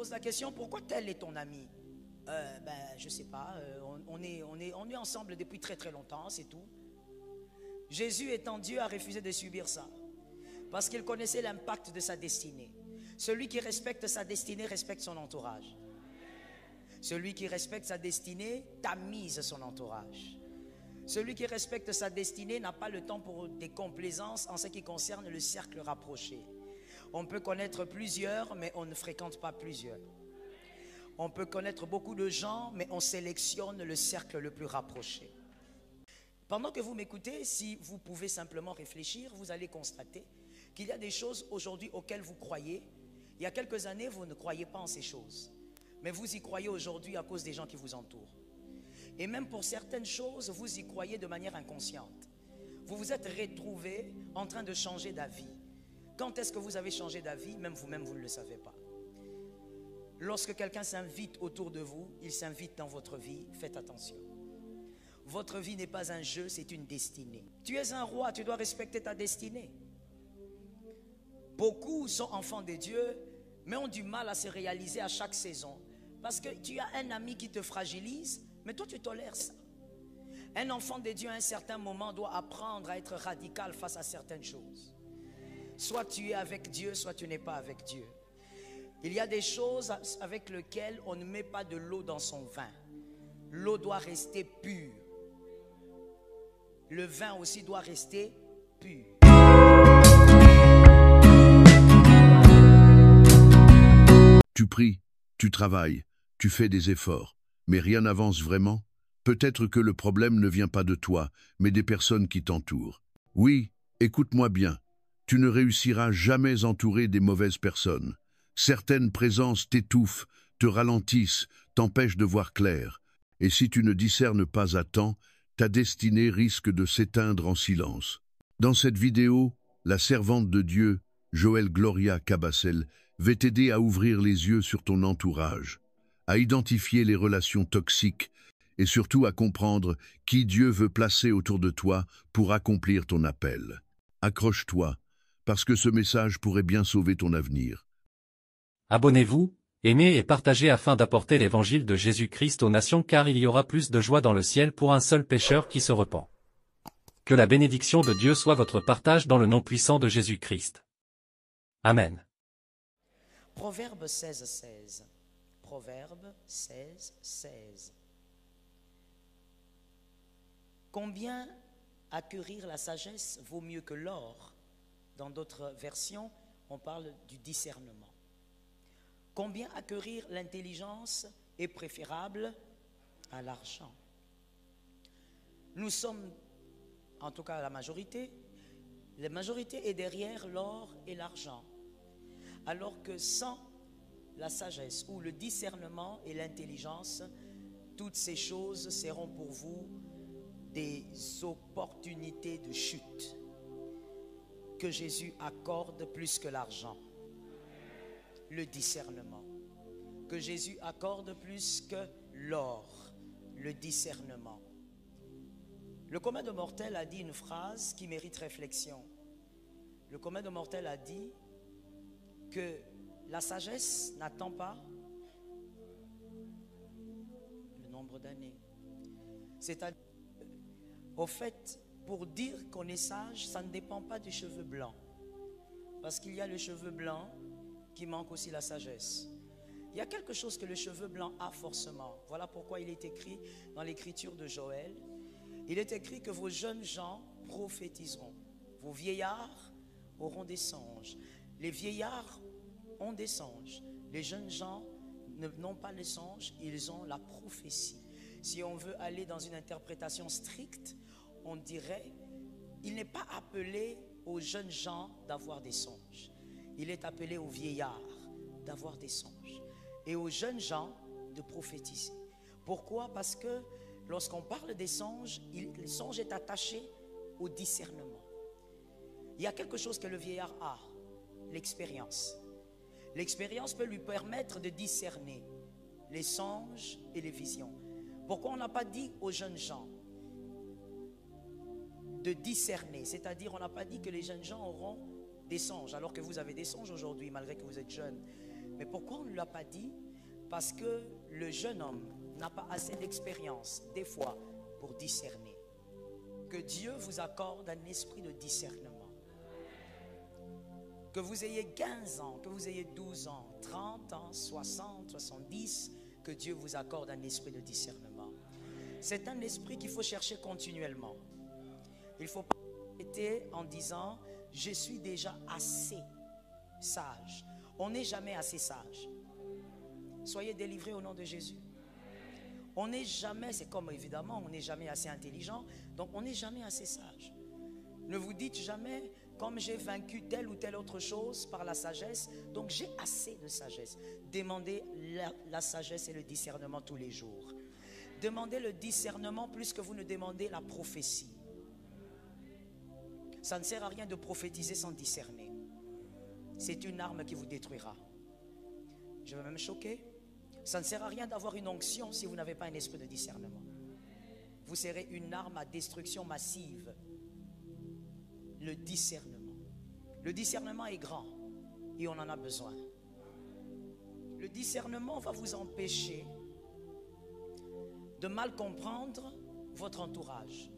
pose la question, pourquoi tel est ton ami? Je sais pas, on est ensemble depuis très très longtemps, c'est tout. Jésus étant Dieu a refusé de subir ça, parce qu'il connaissait l'impact de sa destinée. Celui qui respecte sa destinée respecte son entourage. Celui qui respecte sa destinée tamise son entourage. Celui qui respecte sa destinée n'a pas le temps pour des complaisances en ce qui concerne le cercle rapproché. On peut connaître plusieurs, mais on ne fréquente pas plusieurs. On peut connaître beaucoup de gens, mais on sélectionne le cercle le plus rapproché. Pendant que vous m'écoutez, si vous pouvez simplement réfléchir, vous allez constater qu'il y a des choses aujourd'hui auxquelles vous croyez. Il y a quelques années, vous ne croyez pas en ces choses. Mais vous y croyez aujourd'hui à cause des gens qui vous entourent. Et même pour certaines choses, vous y croyez de manière inconsciente. Vous vous êtes retrouvés en train de changer d'avis. Quand est-ce que vous avez changé d'avis? Même vous-même, vous ne le savez pas. Lorsque quelqu'un s'invite autour de vous, il s'invite dans votre vie, faites attention. Votre vie n'est pas un jeu, c'est une destinée. Tu es un roi, tu dois respecter ta destinée. Beaucoup sont enfants de Dieu, mais ont du mal à se réaliser à chaque saison. Parce que tu as un ami qui te fragilise, mais toi tu tolères ça. Un enfant de Dieu à un certain moment doit apprendre à être radical face à certaines choses. Soit tu es avec Dieu, soit tu n'es pas avec Dieu. Il y a des choses avec lesquelles on ne met pas de l'eau dans son vin. L'eau doit rester pure. Le vin aussi doit rester pur. Tu pries, tu travailles, tu fais des efforts, mais rien n'avance vraiment. Peut-être que le problème ne vient pas de toi, mais des personnes qui t'entourent. Oui, écoute-moi bien, tu ne réussiras jamais entouré des mauvaises personnes. Certaines présences t'étouffent, te ralentissent, t'empêchent de voir clair. Et si tu ne discernes pas à temps, ta destinée risque de s'éteindre en silence. Dans cette vidéo, la servante de Dieu, Joëlle Gloria Cabassel, va t'aider à ouvrir les yeux sur ton entourage, à identifier les relations toxiques et surtout à comprendre qui Dieu veut placer autour de toi pour accomplir ton appel. Accroche-toi, parce que ce message pourrait bien sauver ton avenir. Abonnez-vous, aimez et partagez afin d'apporter l'évangile de Jésus-Christ aux nations, car il y aura plus de joie dans le ciel pour un seul pécheur qui se repent. Que la bénédiction de Dieu soit votre partage dans le nom puissant de Jésus-Christ. Amen. Proverbe 16, 16. Proverbe 16, 16. Combien acquérir la sagesse vaut mieux que l'or? Dans d'autres versions, on parle du discernement. Combien acquérir l'intelligence est préférable à l'argent? Nous sommes, en tout cas la majorité est derrière l'or et l'argent. Alors que sans la sagesse ou le discernement et l'intelligence, toutes ces choses seront pour vous des opportunités de chute que Jésus accorde plus que l'argent. Le discernement. Que Jésus accorde plus que l'or. Le discernement. Le commun des mortels a dit une phrase qui mérite réflexion. Le commun des mortels a dit que la sagesse n'attend pas le nombre d'années. C'est-à-dire, au fait, pour dire qu'on est sage, ça ne dépend pas des cheveux blancs. Parce qu'il y a le cheveu blanc qui manque aussi la sagesse. Il y a quelque chose que le cheveu blanc a forcément. Voilà pourquoi il est écrit dans l'écriture de Joël. Il est écrit que vos jeunes gens prophétiseront. Vos vieillards auront des songes. Les vieillards ont des songes. Les jeunes gens n'ont pas les songes, ils ont la prophétie. Si on veut aller dans une interprétation stricte, on dirait, il n'est pas appelé aux jeunes gens d'avoir des songes. Il est appelé aux vieillards d'avoir des songes. Et aux jeunes gens de prophétiser. Pourquoi? Parce que lorsqu'on parle des songes, le songe est attaché au discernement. Il y a quelque chose que le vieillard a, l'expérience. L'expérience peut lui permettre de discerner les songes et les visions. Pourquoi on n'a pas dit aux jeunes gens de discerner? C'est-à-dire, on n'a pas dit que les jeunes gens auront des songes, alors que vous avez des songes aujourd'hui, malgré que vous êtes jeunes. Mais pourquoi on ne l'a pas dit? Parce que le jeune homme n'a pas assez d'expérience, des fois, pour discerner. Que Dieu vous accorde un esprit de discernement. Que vous ayez 15 ans, que vous ayez 12 ans, 30 ans, 60, 70, que Dieu vous accorde un esprit de discernement. C'est un esprit qu'il faut chercher continuellement. Il ne faut pas arrêter en disant « je suis déjà assez sage ». On n'est jamais assez sage. Soyez délivrés au nom de Jésus. On n'est jamais, c'est comme évidemment, on n'est jamais assez intelligent, donc on n'est jamais assez sage. Ne vous dites jamais, comme j'ai vaincu telle ou telle autre chose par la sagesse, donc j'ai assez de sagesse. Demandez la sagesse et le discernement tous les jours. Demandez le discernement plus que vous ne demandez la prophétie. Ça ne sert à rien de prophétiser sans discerner. C'est une arme qui vous détruira. Je vais même choquer. Ça ne sert à rien d'avoir une onction si vous n'avez pas un esprit de discernement. Vous serez une arme à destruction massive. Le discernement. Le discernement est grand et on en a besoin. Le discernement va vous empêcher de mal comprendre votre entourage.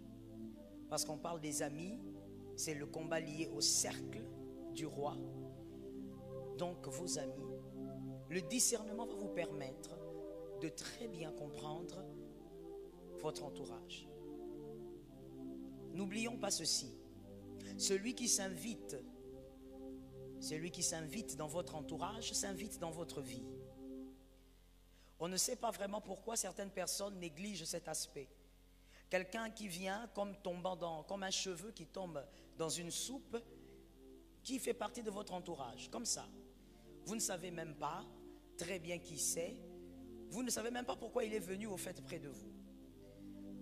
Parce qu'on parle des amis, c'est le combat lié au cercle du roi. Donc vos amis. Le discernement va vous permettre de très bien comprendre votre entourage. N'oublions pas ceci. Celui qui s'invite dans votre entourage, s'invite dans votre vie. On ne sait pas vraiment pourquoi certaines personnes négligent cet aspect. Quelqu'un qui vient comme un cheveu qui tombe dans une soupe, qui fait partie de votre entourage, comme ça. Vous ne savez même pas très bien qui c'est. Vous ne savez même pas pourquoi il est venu au fait près de vous.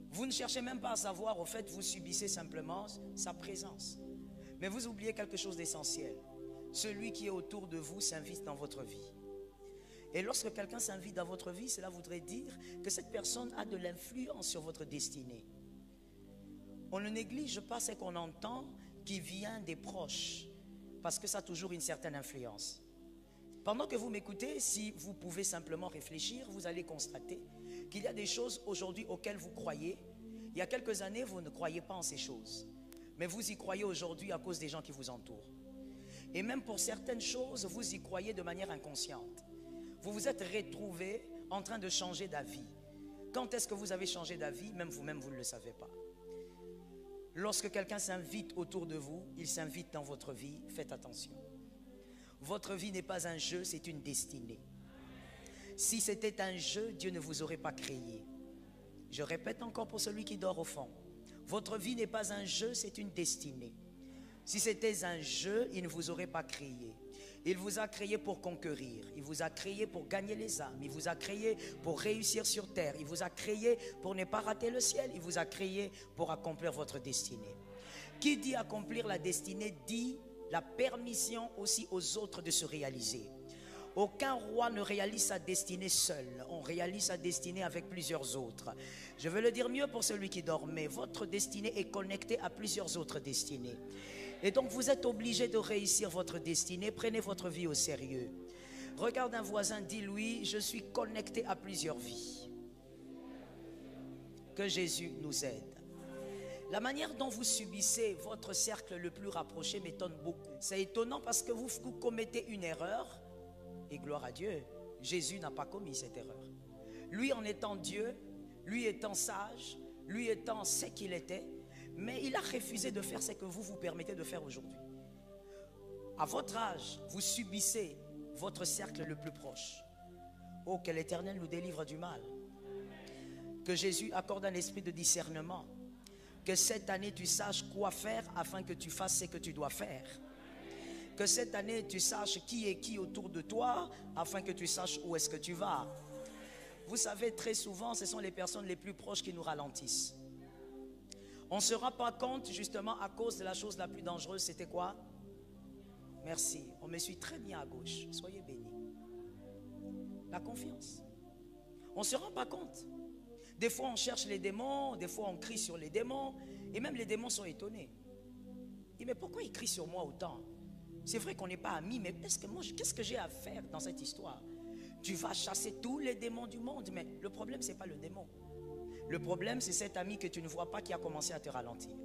Vous ne cherchez même pas à savoir, au fait, vous subissez simplement sa présence. Mais vous oubliez quelque chose d'essentiel. Celui qui est autour de vous s'invite dans votre vie. Et lorsque quelqu'un s'invite dans votre vie, cela voudrait dire que cette personne a de l'influence sur votre destinée. On ne néglige pas ce qu'on entend qui vient des proches, parce que ça a toujours une certaine influence. Pendant que vous m'écoutez, si vous pouvez simplement réfléchir, vous allez constater qu'il y a des choses aujourd'hui auxquelles vous croyez. Il y a quelques années, vous ne croyez pas en ces choses. Mais vous y croyez aujourd'hui à cause des gens qui vous entourent. Et même pour certaines choses, vous y croyez de manière inconsciente. Vous vous êtes retrouvés en train de changer d'avis. Quand est-ce que vous avez changé d'avis? Même vous-même, vous ne le savez pas. Lorsque quelqu'un s'invite autour de vous, il s'invite dans votre vie, faites attention. Votre vie n'est pas un jeu, c'est une destinée. Si c'était un jeu, Dieu ne vous aurait pas créé. Je répète encore pour celui qui dort au fond. Votre vie n'est pas un jeu, c'est une destinée. Si c'était un jeu, il ne vous aurait pas créé. Il vous a créé pour conquérir. Il vous a créé pour gagner les âmes. Il vous a créé pour réussir sur terre. Il vous a créé pour ne pas rater le ciel. Il vous a créé pour accomplir votre destinée. Qui dit accomplir la destinée dit la permission aussi aux autres de se réaliser. Aucun roi ne réalise sa destinée seul. On réalise sa destinée avec plusieurs autres. Je veux le dire mieux pour celui qui dormait. Votre destinée est connectée à plusieurs autres destinées. Et donc vous êtes obligé de réussir votre destinée. Prenez votre vie au sérieux. Regarde un voisin, dis-lui, je suis connecté à plusieurs vies. Que Jésus nous aide. La manière dont vous subissez votre cercle le plus rapproché m'étonne beaucoup. C'est étonnant parce que vous commettez une erreur. Et gloire à Dieu, Jésus n'a pas commis cette erreur. Lui en étant Dieu, lui étant sage, lui étant ce qu'il était, mais il a refusé de faire ce que vous vous permettez de faire aujourd'hui. À votre âge, vous subissez votre cercle le plus proche. Oh, que l'Éternel nous délivre du mal. Que Jésus accorde un esprit de discernement. Que cette année tu saches quoi faire afin que tu fasses ce que tu dois faire. Que cette année tu saches qui est qui autour de toi afin que tu saches où est-ce que tu vas. Vous savez, très souvent ce sont les personnes les plus proches qui nous ralentissent. On ne se rend pas compte justement à cause de la chose la plus dangereuse. C'était quoi? Merci, on me suit très bien à gauche. Soyez bénis. La confiance. On ne se rend pas compte. Des fois on cherche les démons, des fois on crie sur les démons. Et même les démons sont étonnés. Ils disent mais pourquoi ils crient sur moi autant? C'est vrai qu'on n'est pas amis, mais qu'est-ce que j'ai à faire dans cette histoire? Tu vas chasser tous les démons du monde, mais le problème, ce n'est pas le démon. Le problème, c'est cet ami que tu ne vois pas qui a commencé à te ralentir.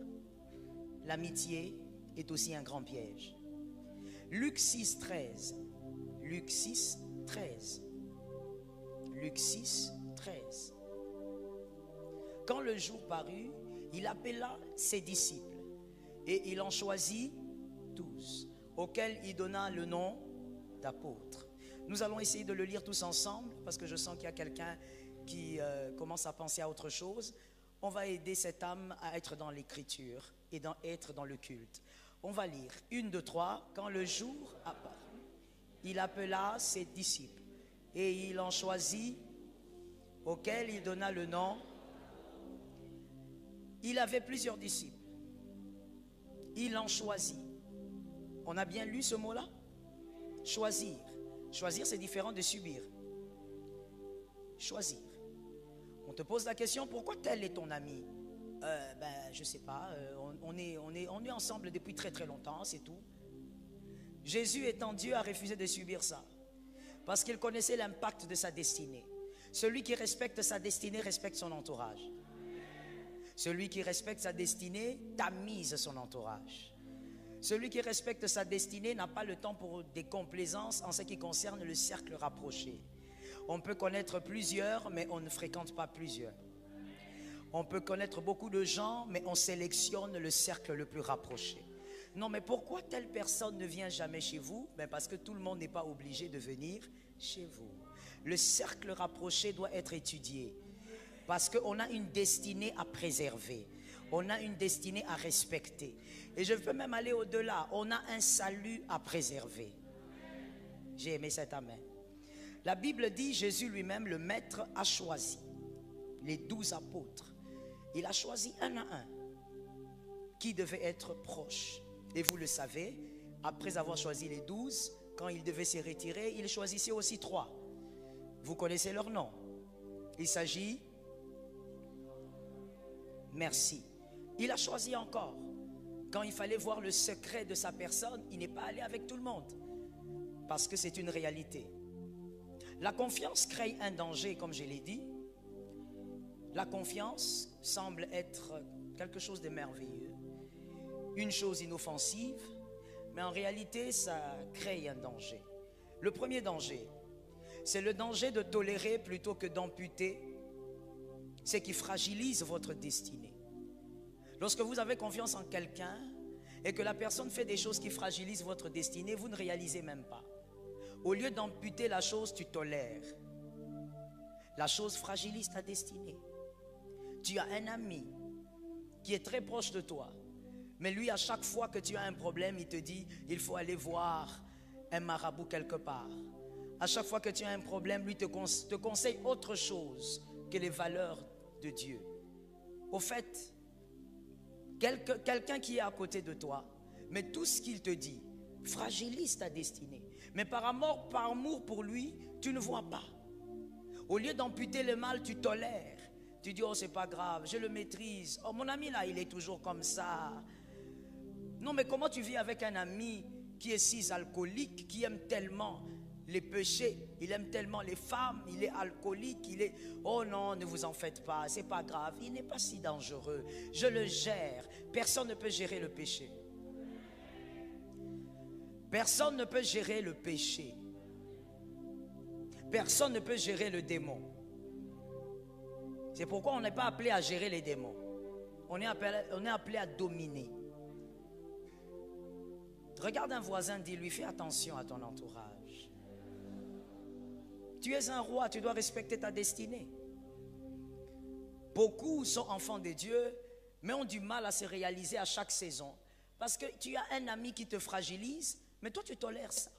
L'amitié est aussi un grand piège. Luc 6, 13. Luc 6, 13. Luc 6, 13. Quand le jour parut, il appela ses disciples et il en choisit 12, auxquels il donna le nom d'apôtres. Nous allons essayer de le lire tous ensemble parce que je sens qu'il y a quelqu'un qui commence à penser à autre chose. On va aider cette âme à être dans l'écriture et être dans le culte. On va lire 1, 2, 3. Quand le jour apparut, il appela ses disciples et il en choisit, auxquels il donna le nom. Il avait plusieurs disciples. Il en choisit. On a bien lu ce mot-là? Choisir. Choisir, c'est différent de subir. Choisir. On te pose la question, pourquoi tel est ton ami? Je ne sais pas, on est ensemble depuis très très longtemps, c'est tout. Jésus étant Dieu a refusé de subir ça, parce qu'il connaissait l'impact de sa destinée. Celui qui respecte sa destinée respecte son entourage. Celui qui respecte sa destinée tamise son entourage. Celui qui respecte sa destinée n'a pas le temps pour des complaisances en ce qui concerne le cercle rapproché. On peut connaître plusieurs, mais on ne fréquente pas plusieurs. On peut connaître beaucoup de gens, mais on sélectionne le cercle le plus rapproché. Non, mais pourquoi telle personne ne vient jamais chez vous? Parce que tout le monde n'est pas obligé de venir chez vous. Le cercle rapproché doit être étudié. Parce qu'on a une destinée à préserver. On a une destinée à respecter. Et je peux même aller au-delà. On a un salut à préserver. J'ai aimé cet amen. La Bible dit, Jésus lui-même, le Maître, a choisi les 12 apôtres. Il a choisi un à un qui devait être proche. Et vous le savez, après avoir choisi les 12, quand il devait se retirer, il choisissait aussi 3. Vous connaissez leur nom. Il s'agit... Merci. Il a choisi encore. Quand il fallait voir le secret de sa personne, il n'est pas allé avec tout le monde. Parce que c'est une réalité. La confiance crée un danger, comme je l'ai dit. La confiance semble être quelque chose de merveilleux. Une chose inoffensive, mais en réalité, ça crée un danger. Le premier danger, c'est le danger de tolérer plutôt que d'amputer ce qui fragilise votre destinée. Lorsque vous avez confiance en quelqu'un et que la personne fait des choses qui fragilisent votre destinée, vous ne réalisez même pas. Au lieu d'amputer la chose, tu tolères. La chose fragilise ta destinée. Tu as un ami qui est très proche de toi, mais lui, à chaque fois que tu as un problème, il te dit, il faut aller voir un marabout quelque part. À chaque fois que tu as un problème, lui te conseille autre chose que les valeurs de Dieu. Au fait, quelqu'un qui est à côté de toi, mais tout ce qu'il te dit fragilise ta destinée. Mais par amour pour lui, tu ne vois pas. Au lieu d'amputer le mal, tu tolères. Tu dis, oh, c'est pas grave, je le maîtrise. Oh, mon ami là, il est toujours comme ça. Non, mais comment tu vis avec un ami qui est si alcoolique, qui aime tellement les péchés, il aime tellement les femmes, il est alcoolique, oh non, ne vous en faites pas, c'est pas grave, il n'est pas si dangereux, je le gère. Personne ne peut gérer le péché. Personne ne peut gérer le péché. Personne ne peut gérer le démon. C'est pourquoi on n'est pas appelé à gérer les démons. On est appelé à dominer. Regarde un voisin, dis-lui, fais attention à ton entourage. Tu es un roi, tu dois respecter ta destinée. Beaucoup sont enfants de Dieu, mais ont du mal à se réaliser à chaque saison. Parce que tu as un ami qui te fragilise, mais toi tu tolères ça.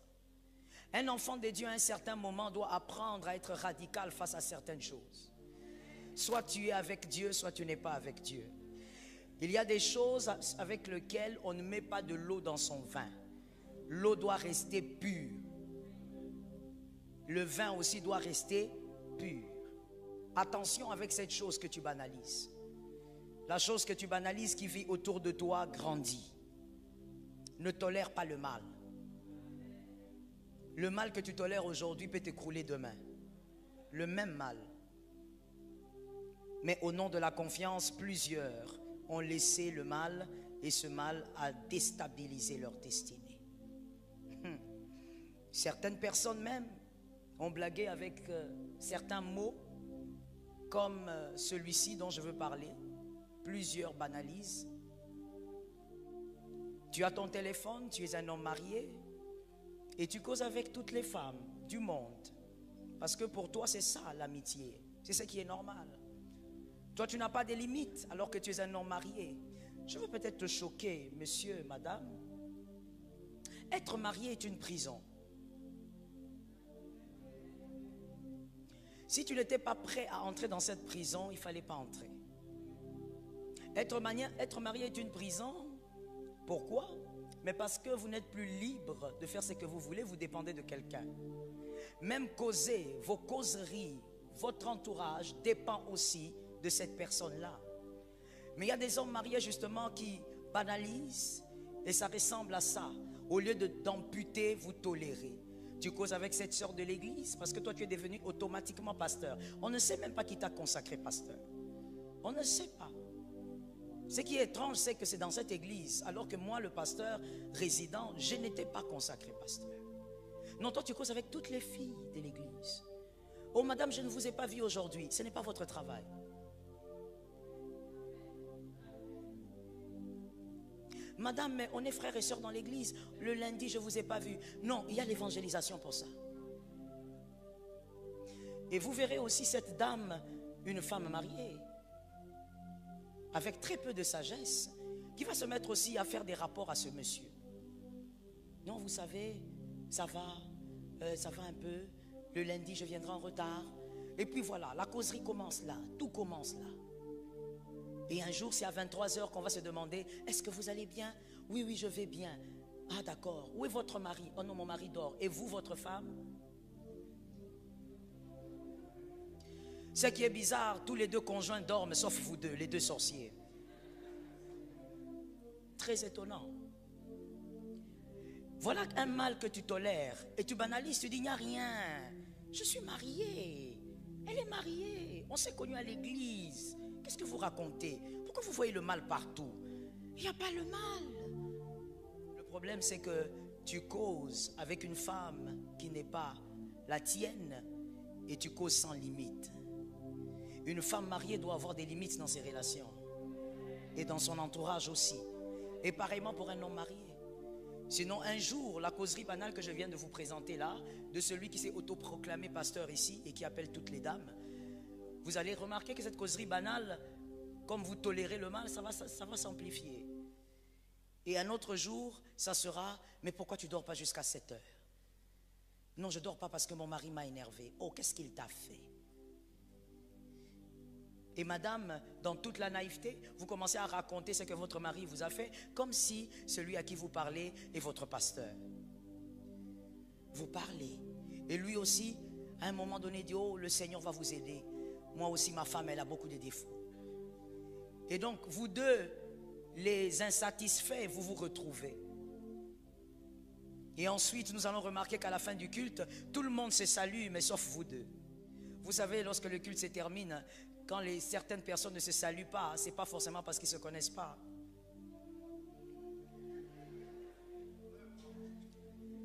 Un enfant de Dieu à un certain moment doit apprendre à être radical face à certaines choses. Soit tu es avec Dieu, soit tu n'es pas avec Dieu. Il y a des choses avec lesquelles on ne met pas de l'eau dans son vin. L'eau doit rester pure. Le vin aussi doit rester pur. Attention avec cette chose que tu banalises. La chose que tu banalises qui vit autour de toi grandit. Ne tolère pas le mal. Le mal que tu tolères aujourd'hui peut t'écrouler demain. Le même mal. Mais au nom de la confiance, plusieurs ont laissé le mal et ce mal a déstabilisé leur destinée. Certaines personnes même ont blagué avec certains mots comme celui-ci dont je veux parler. Plusieurs banalisent. Tu as ton téléphone, tu es un homme marié et tu causes avec toutes les femmes du monde. Parce que pour toi, c'est ça l'amitié. C'est ce qui est normal. Toi, tu n'as pas de limites alors que tu es un homme marié. Je veux peut-être te choquer, monsieur, madame. Être marié est une prison. Si tu n'étais pas prêt à entrer dans cette prison, il ne fallait pas entrer. Être marié est une prison. Pourquoi? Mais parce que vous n'êtes plus libre de faire ce que vous voulez, vous dépendez de quelqu'un. Même causer, vos causeries, votre entourage dépend aussi de cette personne-là. Mais il y a des hommes mariés justement qui banalisent et ça ressemble à ça. Au lieu d'amputer, vous tolérez. Tu causes avec cette sœur de l'église parce que toi tu es devenu automatiquement pasteur. On ne sait même pas qui t'a consacré pasteur. On ne sait pas. Ce qui est étrange, c'est que c'est dans cette église, alors que moi, le pasteur résident, je n'étais pas consacré pasteur. Non, toi, tu causes avec toutes les filles de l'église. Oh, madame, je ne vous ai pas vu aujourd'hui. Ce n'est pas votre travail. Madame, mais on est frères et sœurs dans l'église. Le lundi, je ne vous ai pas vu. Non, il y a l'évangélisation pour ça. Et vous verrez aussi cette dame, une femme mariée, avec très peu de sagesse, qui va se mettre aussi à faire des rapports à ce monsieur. Non, vous savez, ça va un peu. Le lundi, je viendrai en retard. Et puis voilà, la causerie commence là, tout commence là. Et un jour, c'est à 23h qu'on va se demander, est-ce que vous allez bien? Oui, oui, je vais bien. Ah d'accord, où est votre mari? Oh non, mon mari dort. Et vous, votre femme? Ce qui est bizarre, tous les deux conjoints dorment, sauf vous deux, les deux sorciers. Très étonnant. Voilà un mal que tu tolères et tu banalises, tu dis, il n'y a rien. Je suis mariée. Elle est mariée. On s'est connus à l'église. Qu'est-ce que vous racontez? Pourquoi vous voyez le mal partout? Il n'y a pas le mal. Le problème, c'est que tu causes avec une femme qui n'est pas la tienne et tu causes sans limite. Une femme mariée doit avoir des limites dans ses relations et dans son entourage aussi. Et pareillement pour un homme marié. Sinon, un jour, la causerie banale que je viens de vous présenter là, de celui qui s'est autoproclamé pasteur ici et qui appelle toutes les dames, vous allez remarquer que cette causerie banale, comme vous tolérez le mal, ça va s'amplifier. Et un autre jour, ça sera, mais pourquoi tu ne dors pas jusqu'à 7 heures? Non, je ne dors pas parce que mon mari m'a énervé. Oh, qu'est-ce qu'il t'a fait? Et madame, dans toute la naïveté, vous commencez à raconter ce que votre mari vous a fait, comme si celui à qui vous parlez est votre pasteur. Vous parlez. Et lui aussi, à un moment donné, dit, oh, le Seigneur va vous aider. Moi aussi, ma femme, elle a beaucoup de défauts. Et donc, vous deux, les insatisfaits, vous vous retrouvez. Et ensuite, nous allons remarquer qu'à la fin du culte, tout le monde se salue, mais sauf vous deux. Vous savez, lorsque le culte se termine, quand certaines personnes ne se saluent pas, ce n'est pas forcément parce qu'ils ne se connaissent pas.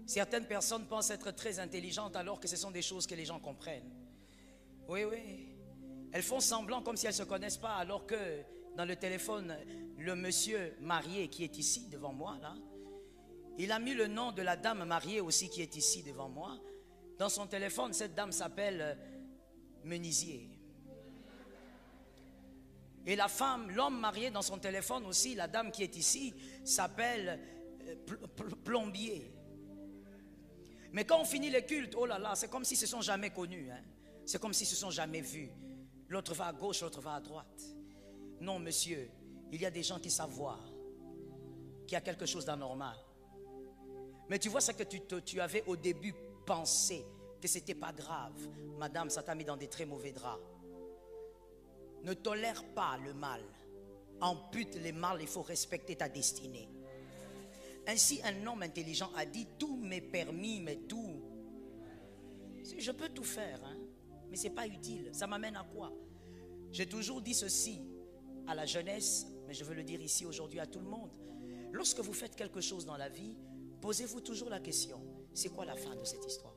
Certaines personnes pensent être très intelligentes alors que ce sont des choses que les gens comprennent. Oui, oui. Elles font semblant comme si elles ne se connaissent pas alors que dans le téléphone, le monsieur marié qui est ici devant moi, là, il a mis le nom de la dame mariée aussi qui est ici devant moi. Dans son téléphone, cette dame s'appelle Menuisier. Et la femme, l'homme marié dans son téléphone aussi, la dame qui est ici, s'appelle Plombier. Mais quand on finit le culte, oh là là, c'est comme s'ils ne se sont jamais connus. Hein. C'est comme s'ils ne se sont jamais vus. L'autre va à gauche, l'autre va à droite. Non, monsieur, il y a des gens qui savent voir qu'il y a quelque chose d'anormal. Mais tu vois ce que tu avais au début pensé, que ce n'était pas grave. Madame, ça t'a mis dans des très mauvais draps. Ne tolère pas le mal. Ampute le mal, il faut respecter ta destinée. Ainsi, un homme intelligent a dit, tout m'est permis, mais tout Je peux tout faire, hein, mais ce n'est pas utile. Ça m'amène à quoi? J'ai toujours dit ceci à la jeunesse, mais je veux le dire ici aujourd'hui à tout le monde. Lorsque vous faites quelque chose dans la vie, posez-vous toujours la question, c'est quoi la fin de cette histoire?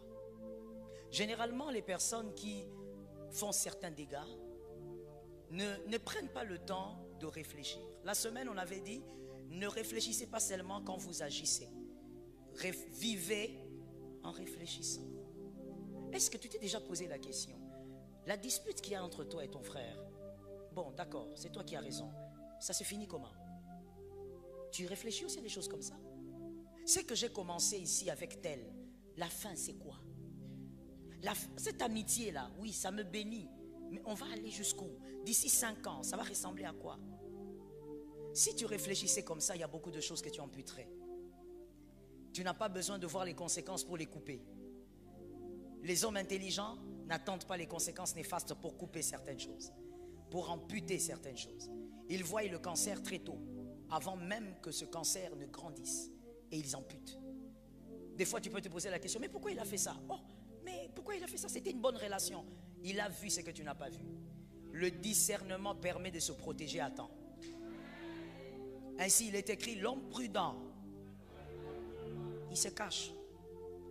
Généralement, les personnes qui font certains dégâts ne prennent pas le temps de réfléchir. La semaine, on avait dit, ne réfléchissez pas seulement quand vous agissez. Vivez en réfléchissant. Est-ce que tu t'es déjà posé la question? La dispute qu'il y a entre toi et ton frère, bon, d'accord, c'est toi qui as raison. Ça se finit comment? Tu réfléchis aussi à des choses comme ça? C'est que j'ai commencé ici avec tel. La fin, c'est quoi? Cette amitié-là, oui, ça me bénit. Mais on va aller jusqu'où? D'ici 5 ans, ça va ressembler à quoi? Si tu réfléchissais comme ça, il y a beaucoup de choses que tu amputerais. Tu n'as pas besoin de voir les conséquences pour les couper. Les hommes intelligents n'attendent pas les conséquences néfastes pour couper certaines choses, pour amputer certaines choses. Ils voient le cancer très tôt, avant même que ce cancer ne grandisse, et ils amputent. Des fois, tu peux te poser la question, mais pourquoi il a fait ça? Oh, mais pourquoi il a fait ça? C'était une bonne relation. Il a vu ce que tu n'as pas vu. Le discernement permet de se protéger à temps. Ainsi, il est écrit, l'homme prudent, il se cache.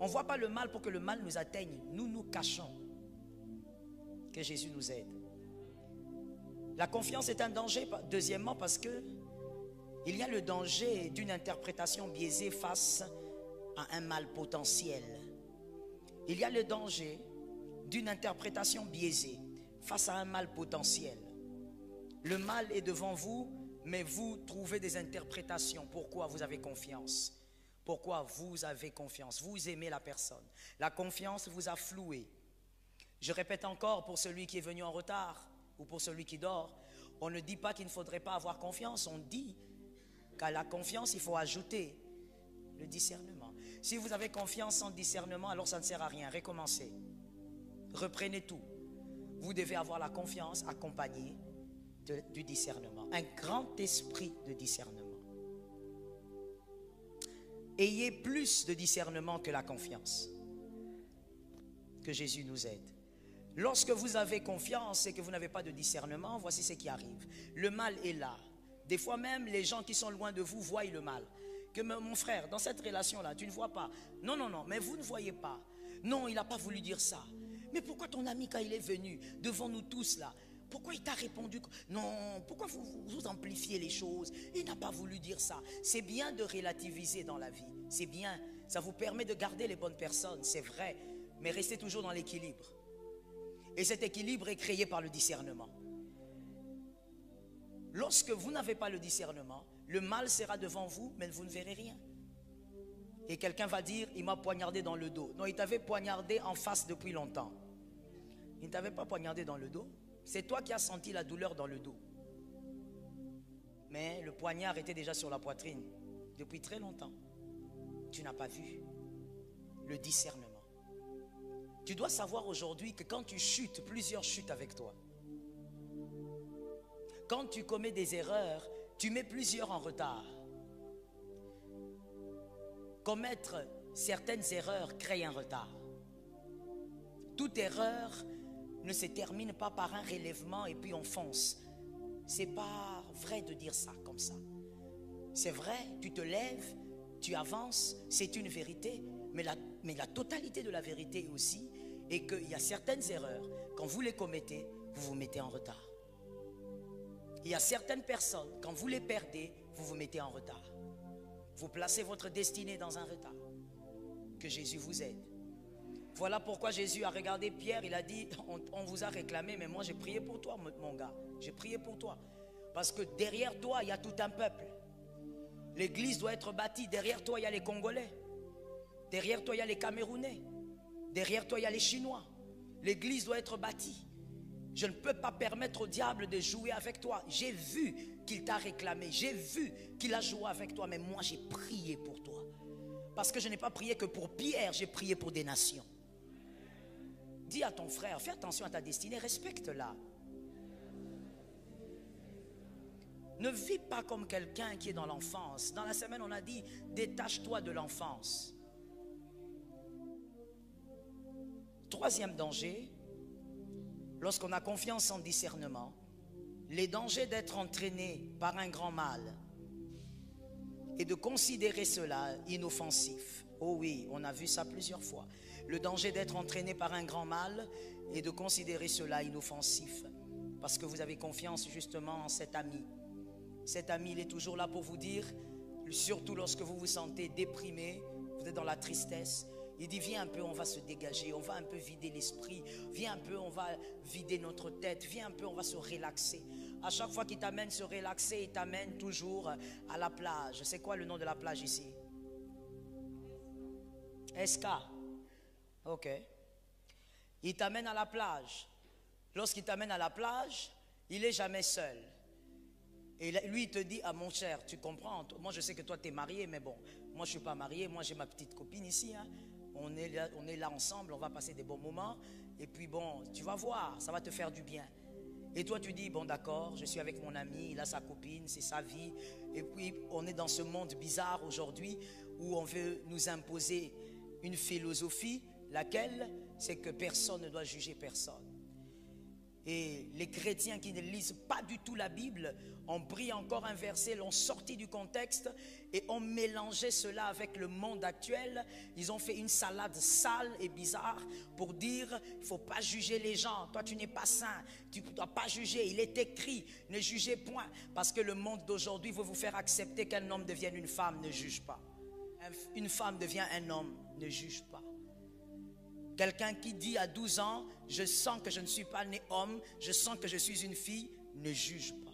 On ne voit pas le mal pour que le mal nous atteigne. Nous nous cachons. Que Jésus nous aide. La confiance est un danger, deuxièmement, parce que il y a le danger d'une interprétation biaisée face à un mal potentiel. Il y a le danger d'une interprétation biaisée face à un mal potentiel. Le mal est devant vous, mais vous trouvez des interprétations. Pourquoi vous avez confiance? Pourquoi vous avez confiance? Vous aimez la personne. La confiance vous a floué. Je répète encore pour celui qui est venu en retard ou pour celui qui dort, on ne dit pas qu'il ne faudrait pas avoir confiance. On dit qu'à la confiance, il faut ajouter le discernement. Si vous avez confiance sans discernement, alors ça ne sert à rien. Recommencez. Reprenez tout. Vous devez avoir la confiance accompagnée du discernement. Un grand esprit de discernement. Ayez plus de discernement que la confiance. Que Jésus nous aide. Lorsque vous avez confiance et que vous n'avez pas de discernement, voici ce qui arrive. Le mal est là. Des fois même, les gens qui sont loin de vous voient le mal. Que mon frère, dans cette relation-là, tu ne vois pas. Non, non, non, mais vous ne voyez pas. Non, il n'a pas voulu dire ça. Mais pourquoi ton ami, quand il est venu devant nous tous là, pourquoi il t'a répondu? Non, pourquoi vous amplifiez les choses? Il n'a pas voulu dire ça. C'est bien de relativiser dans la vie. C'est bien. Ça vous permet de garder les bonnes personnes, c'est vrai. Mais restez toujours dans l'équilibre. Et cet équilibre est créé par le discernement. Lorsque vous n'avez pas le discernement, le mal sera devant vous, mais vous ne verrez rien. Et quelqu'un va dire, il m'a poignardé dans le dos. Non, il t'avait poignardé en face depuis longtemps. Il ne t'avait pas poignardé dans le dos. C'est toi qui as senti la douleur dans le dos. Mais le poignard était déjà sur la poitrine depuis très longtemps. Tu n'as pas vu le discernement. Tu dois savoir aujourd'hui que quand tu chutes, plusieurs chutent avec toi. Quand tu commets des erreurs, tu mets plusieurs en retard. Commettre certaines erreurs crée un retard. Toute erreur ne se termine pas par un relèvement et puis on fonce. C'est pas vrai de dire ça comme ça. C'est vrai, tu te lèves, tu avances, c'est une vérité, mais la totalité de la vérité aussi est qu'il y a certaines erreurs, quand vous les commettez, vous vous mettez en retard. Il y a certaines personnes, quand vous les perdez, vous vous mettez en retard. Vous placez votre destinée dans un retard. Que Jésus vous aide. Voilà pourquoi Jésus a regardé Pierre, il a dit, on vous a réclamé, mais moi j'ai prié pour toi, mon gars. J'ai prié pour toi. Parce que derrière toi, il y a tout un peuple. L'église doit être bâtie. Derrière toi, il y a les Congolais. Derrière toi, il y a les Camerounais. Derrière toi, il y a les Chinois. L'église doit être bâtie. Je ne peux pas permettre au diable de jouer avec toi. J'ai vu qu'il t'a réclamé. J'ai vu qu'il a joué avec toi. Mais moi, j'ai prié pour toi. Parce que je n'ai pas prié que pour Pierre, j'ai prié pour des nations. Dis à ton frère, fais attention à ta destinée, respecte-la. Ne vis pas comme quelqu'un qui est dans l'enfance. Dans la semaine, on a dit, détache-toi de l'enfance. Troisième danger, lorsqu'on a confiance en discernement, les dangers d'être entraîné par un grand mal et de considérer cela inoffensif. Oh oui, on a vu ça plusieurs fois. Le danger d'être entraîné par un grand mal et de considérer cela inoffensif. Parce que vous avez confiance justement en cet ami. Cet ami, il est toujours là pour vous dire, surtout lorsque vous vous sentez déprimé, vous êtes dans la tristesse, il dit viens un peu, on va se dégager, on va un peu vider l'esprit, viens un peu, on va vider notre tête, viens un peu, on va se relaxer. À chaque fois qu'il t'amène se relaxer, il t'amène toujours à la plage. C'est quoi le nom de la plage ici? Esca. Ok. Il t'amène à la plage. Lorsqu'il t'amène à la plage, il n'est jamais seul. Et lui, il te dit, ah mon cher, tu comprends, moi je sais que toi tu es marié, mais bon, moi je ne suis pas marié, moi j'ai ma petite copine ici, hein. On est là ensemble, on va passer des bons moments, et puis bon, tu vas voir, ça va te faire du bien. Et toi tu dis, bon d'accord, je suis avec mon ami, il a sa copine, c'est sa vie, et puis on est dans ce monde bizarre aujourd'hui, où on veut nous imposer une philosophie, laquelle, c'est que personne ne doit juger personne. Et les chrétiens qui ne lisent pas du tout la Bible ont pris encore un verset, l'ont sorti du contexte et ont mélangé cela avec le monde actuel. Ils ont fait une salade sale et bizarre pour dire il ne faut pas juger les gens. Toi, tu n'es pas saint, tu ne dois pas juger. Il est écrit, ne jugez point. Parce que le monde d'aujourd'hui veut vous faire accepter qu'un homme devienne une femme, ne juge pas. Une femme devient un homme, ne juge pas. Quelqu'un qui dit à 12 ans, je sens que je ne suis pas né homme, je sens que je suis une fille, ne juge pas.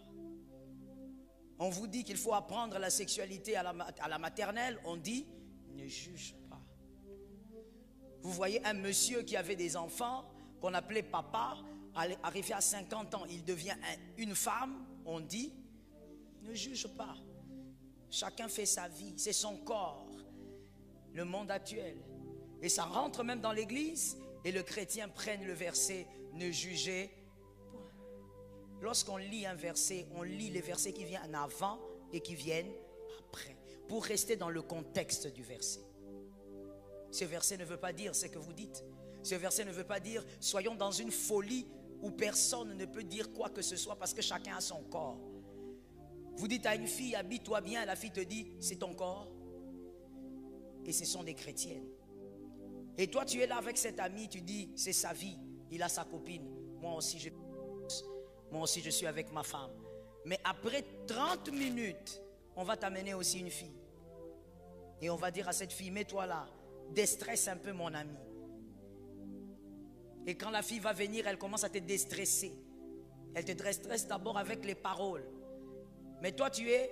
On vous dit qu'il faut apprendre la sexualité à la maternelle, on dit, ne juge pas. Vous voyez un monsieur qui avait des enfants, qu'on appelait papa, arrivé à 50 ans, il devient une femme, on dit, ne juge pas. Chacun fait sa vie, c'est son corps, le monde actuel. Et ça rentre même dans l'église et le chrétien prenne le verset ne jugez point. Lorsqu'on lit un verset, on lit les versets qui viennent en avant et qui viennent après pour rester dans le contexte du verset. Ce verset ne veut pas dire ce que vous dites. Ce verset ne veut pas dire soyons dans une folie où personne ne peut dire quoi que ce soit parce que chacun a son corps. Vous dites à une fille habille-toi bien, la fille te dit c'est ton corps. Et ce sont des chrétiennes. Et toi tu es là avec cet ami, tu dis c'est sa vie, il a sa copine, moi aussi je suis avec ma femme. Mais après 30 minutes, on va t'amener aussi une fille. Et on va dire à cette fille, mets-toi là, déstresse un peu mon ami. Et quand la fille va venir, elle commence à te déstresser. Elle te déstresse d'abord avec les paroles. Mais toi tu es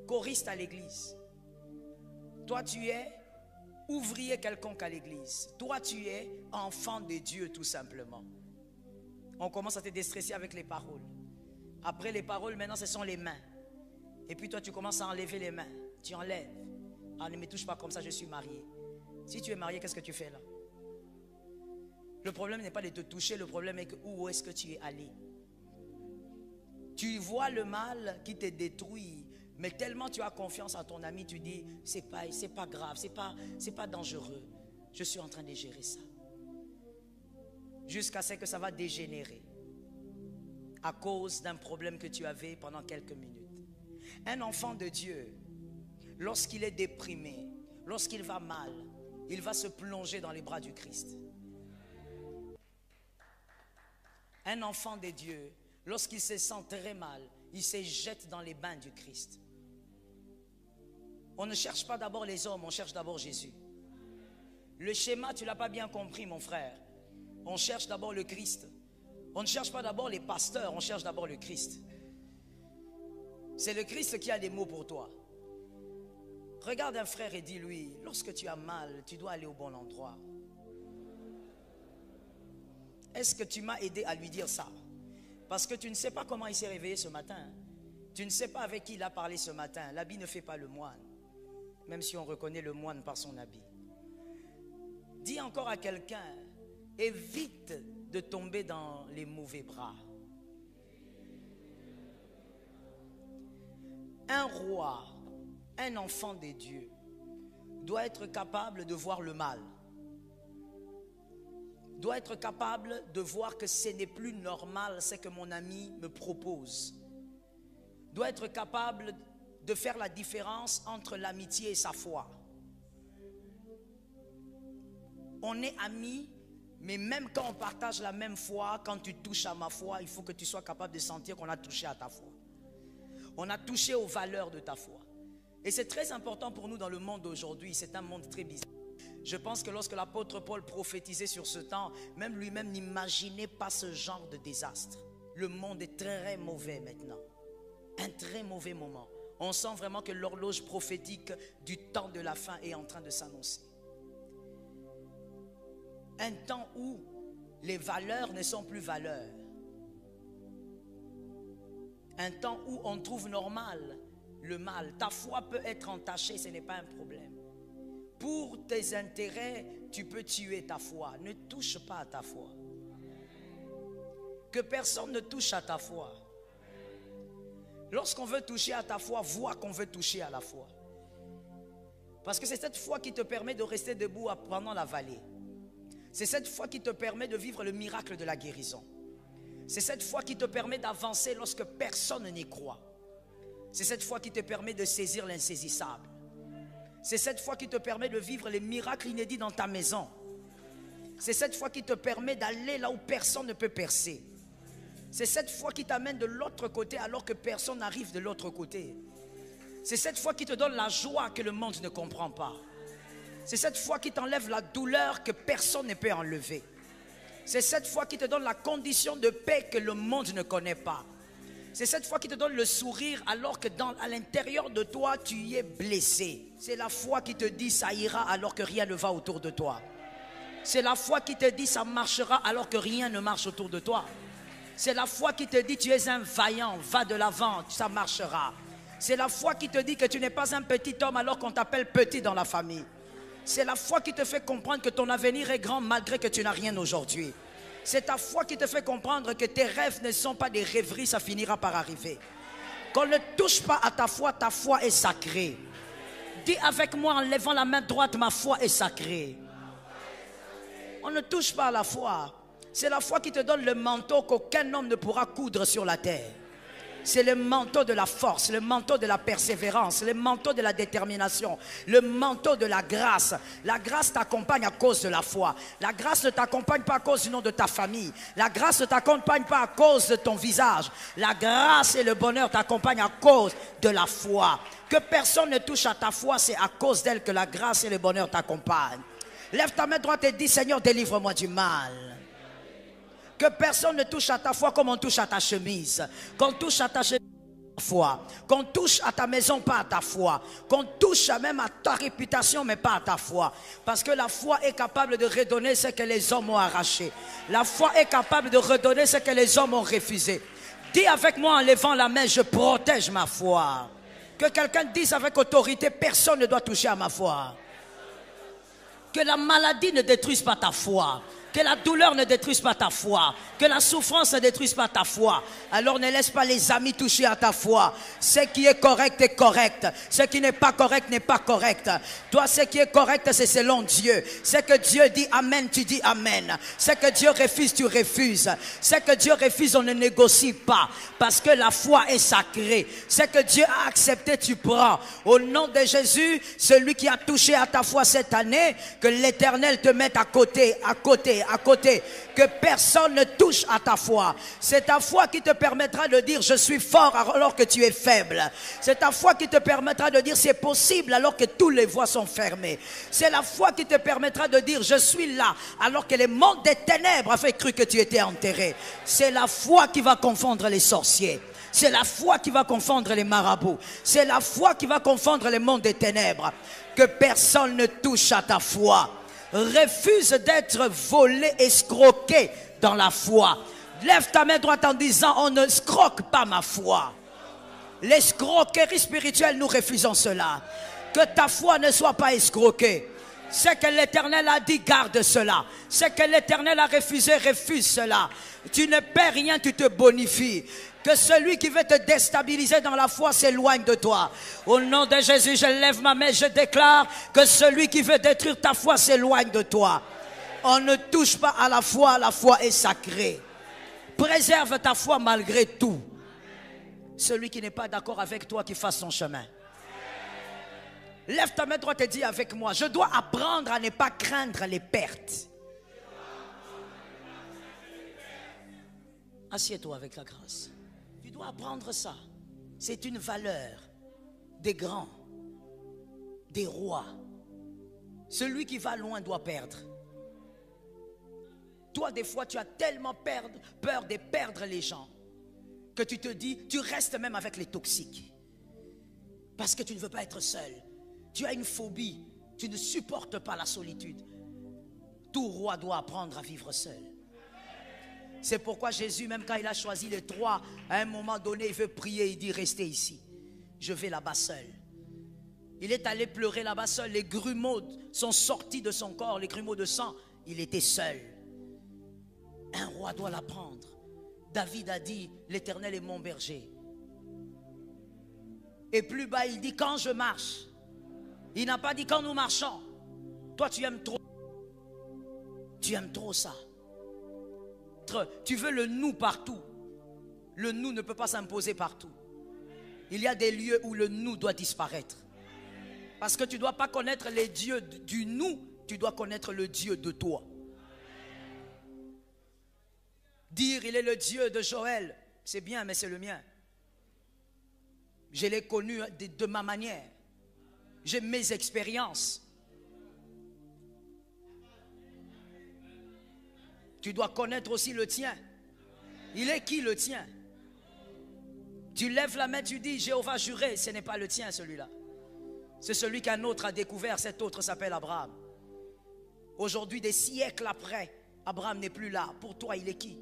choriste à l'église. Toi tu es ouvrier quelconque à l'église. Toi, tu es enfant de Dieu tout simplement. On commence à te déstresser avec les paroles. Après les paroles, maintenant, ce sont les mains. Et puis toi, tu commences à enlever les mains. Tu enlèves. Ah, ne me touche pas comme ça, je suis marié. Si tu es marié, qu'est-ce que tu fais là? Le problème n'est pas de te toucher, le problème est que où est-ce que tu es allé? Tu vois le mal qui te détruit. Mais tellement tu as confiance en ton ami, tu dis, c'est pas grave, c'est pas dangereux. Je suis en train de gérer ça. Jusqu'à ce que ça va dégénérer. À cause d'un problème que tu avais pendant quelques minutes. Un enfant de Dieu, lorsqu'il est déprimé, lorsqu'il va mal, il va se plonger dans les bras du Christ. Un enfant de Dieu, lorsqu'il se sent très mal, il se jette dans les bains du Christ. On ne cherche pas d'abord les hommes, on cherche d'abord Jésus. Le schéma, tu ne l'as pas bien compris, mon frère. On cherche d'abord le Christ. On ne cherche pas d'abord les pasteurs, on cherche d'abord le Christ. C'est le Christ qui a des mots pour toi. Regarde un frère et dis-lui, lorsque tu as mal, tu dois aller au bon endroit. Est-ce que tu m'as aidé à lui dire ça? Parce que tu ne sais pas comment il s'est réveillé ce matin. Tu ne sais pas avec qui il a parlé ce matin. L'habit ne fait pas le moine. Même si on reconnaît le moine par son habit. Dis encore à quelqu'un, évite de tomber dans les mauvais bras. Un roi, un enfant des dieux, doit être capable de voir le mal. doit être capable de voir que ce n'est plus normal ce que mon ami me propose. Doit être capable de faire la différence entre l'amitié et sa foi. On est amis, mais même quand on partage la même foi, quand tu touches à ma foi, il faut que tu sois capable de sentir qu'on a touché à ta foi. On a touché aux valeurs de ta foi. Et c'est très important pour nous dans le monde d'aujourd'hui. C'est un monde très bizarre. Je pense que lorsque l'apôtre Paul prophétisait sur ce temps, même lui-même n'imaginait pas ce genre de désastre. Le monde est très mauvais maintenant. Un très mauvais moment. On sent vraiment que l'horloge prophétique du temps de la fin est en train de s'annoncer. Un temps où les valeurs ne sont plus valeurs. Un temps où on trouve normal le mal. Ta foi peut être entachée, ce n'est pas un problème. Pour tes intérêts, tu peux tuer ta foi. Ne touche pas à ta foi. Que personne ne touche à ta foi. Lorsqu'on veut toucher à ta foi, vois qu'on veut toucher à la foi. Parce que c'est cette foi qui te permet de rester debout pendant la vallée. C'est cette foi qui te permet de vivre le miracle de la guérison. C'est cette foi qui te permet d'avancer lorsque personne n'y croit. C'est cette foi qui te permet de saisir l'insaisissable. C'est cette foi qui te permet de vivre les miracles inédits dans ta maison. C'est cette foi qui te permet d'aller là où personne ne peut percer. C'est cette foi qui t'amène de l'autre côté alors que personne n'arrive de l'autre côté. C'est cette foi qui te donne la joie que le monde ne comprend pas. C'est cette foi qui t'enlève la douleur que personne ne peut enlever. C'est cette foi qui te donne la condition de paix que le monde ne connaît pas. C'est cette foi qui te donne le sourire alors que à l'intérieur de toi, tu y es blessé. C'est la foi qui te dit ça ira alors que rien ne va autour de toi. C'est la foi qui te dit ça marchera alors que rien ne marche autour de toi. C'est la foi qui te dit tu es un vaillant, va de l'avant, ça marchera. C'est la foi qui te dit que tu n'es pas un petit homme alors qu'on t'appelle petit dans la famille. C'est la foi qui te fait comprendre que ton avenir est grand malgré que tu n'as rien aujourd'hui. C'est ta foi qui te fait comprendre que tes rêves ne sont pas des rêveries, ça finira par arriver. Qu'on ne touche pas à ta foi est sacrée. Dis avec moi en levant la main droite, ma foi est sacrée. On ne touche pas à la foi. C'est la foi qui te donne le manteau qu'aucun homme ne pourra coudre sur la terre. C'est le manteau de la force, le manteau de la persévérance, le manteau de la détermination, le manteau de la grâce. La grâce t'accompagne à cause de la foi. La grâce ne t'accompagne pas à cause du nom de ta famille. La grâce ne t'accompagne pas à cause de ton visage. La grâce et le bonheur t'accompagnent à cause de la foi. Que personne ne touche à ta foi, c'est à cause d'elle que la grâce et le bonheur t'accompagnent. Lève ta main droite et dis, Seigneur, délivre-moi du mal. Que personne ne touche à ta foi comme on touche à ta chemise. Qu'on touche à ta chemise, pas à ta foi. Qu'on touche à ta maison, pas à ta foi. Qu'on touche même à ta réputation, mais pas à ta foi. Parce que la foi est capable de redonner ce que les hommes ont arraché. La foi est capable de redonner ce que les hommes ont refusé. Dis avec moi en levant la main, je protège ma foi. Que quelqu'un dise avec autorité, personne ne doit toucher à ma foi. Que la maladie ne détruise pas ta foi. Que la douleur ne détruise pas ta foi. Que la souffrance ne détruise pas ta foi. Alors ne laisse pas les amis toucher à ta foi. Ce qui est correct est correct. Ce qui n'est pas correct n'est pas correct. Toi, ce qui est correct, c'est selon Dieu. Ce que Dieu dit amen, tu dis amen. Ce que Dieu refuse, tu refuses. Ce que Dieu refuse, on ne négocie pas. Parce que la foi est sacrée. Ce que Dieu a accepté, tu prends. Au nom de Jésus, celui qui a touché à ta foi cette année, que l'Éternel te mette à côté, à côté. Que personne ne touche à ta foi. C'est ta foi qui te permettra de dire je suis fort alors que tu es faible. C'est ta foi qui te permettra de dire c'est possible alors que toutes les voies sont fermées. C'est la foi qui te permettra de dire je suis là alors que les mondes des ténèbres avaient cru que tu étais enterré. C'est la foi qui va confondre les sorciers. C'est la foi qui va confondre les marabouts. C'est la foi qui va confondre les mondes des ténèbres. Que personne ne touche à ta foi. Refuse d'être volé, escroqué dans la foi. Lève ta main droite en disant on ne escroque pas ma foi. L'escroquerie spirituelle, nous refusons cela. Que ta foi ne soit pas escroquée. Ce que l'Éternel a dit, garde cela. Ce que l'Éternel a refusé, refuse cela. Tu ne perds rien, tu te bonifies. Que celui qui veut te déstabiliser dans la foi s'éloigne de toi. Au nom de Jésus, je lève ma main, je déclare que celui qui veut détruire ta foi s'éloigne de toi. On ne touche pas à la foi est sacrée. Préserve ta foi malgré tout. Celui qui n'est pas d'accord avec toi, qui fasse son chemin. Lève ta main droite et dis avec moi, je dois apprendre à ne pas craindre les pertes. Assieds-toi avec la grâce. Tu dois apprendre ça. C'est une valeur des grands, des rois. Celui qui va loin doit perdre. Toi, des fois, tu as tellement peur de perdre les gens que tu te dis, tu restes même avec les toxiques. Parce que tu ne veux pas être seul. Tu as une phobie. Tu ne supportes pas la solitude. Tout roi doit apprendre à vivre seul. C'est pourquoi Jésus, même quand il a choisi les trois, à un moment donné, il veut prier, il dit, restez ici. Je vais là-bas seul. Il est allé pleurer là-bas seul. Les grumeaux sont sortis de son corps, les grumeaux de sang. Il était seul. Un roi doit l'apprendre. David a dit, l'Éternel est mon berger. Et plus bas, il dit, quand je marche. Il n'a pas dit quand nous marchons. Toi, tu aimes trop. Tu aimes trop ça. Tu veux le nous partout. Le nous ne peut pas s'imposer partout. Il y a des lieux où le nous doit disparaître. Parce que tu ne dois pas connaître les dieux du nous, tu dois connaître le Dieu de toi. Dire il est le Dieu de Joël, c'est bien, mais c'est le mien. Je l'ai connu de ma manière. J'ai mes expériences. Tu dois connaître aussi le tien. Il est qui le tien? Tu lèves la main, tu dis Jéhovah juré, ce n'est pas le tien celui-là. C'est celui qu'un autre a découvert, cet autre s'appelle Abraham. Aujourd'hui, des siècles après, Abraham n'est plus là. Pour toi, il est qui?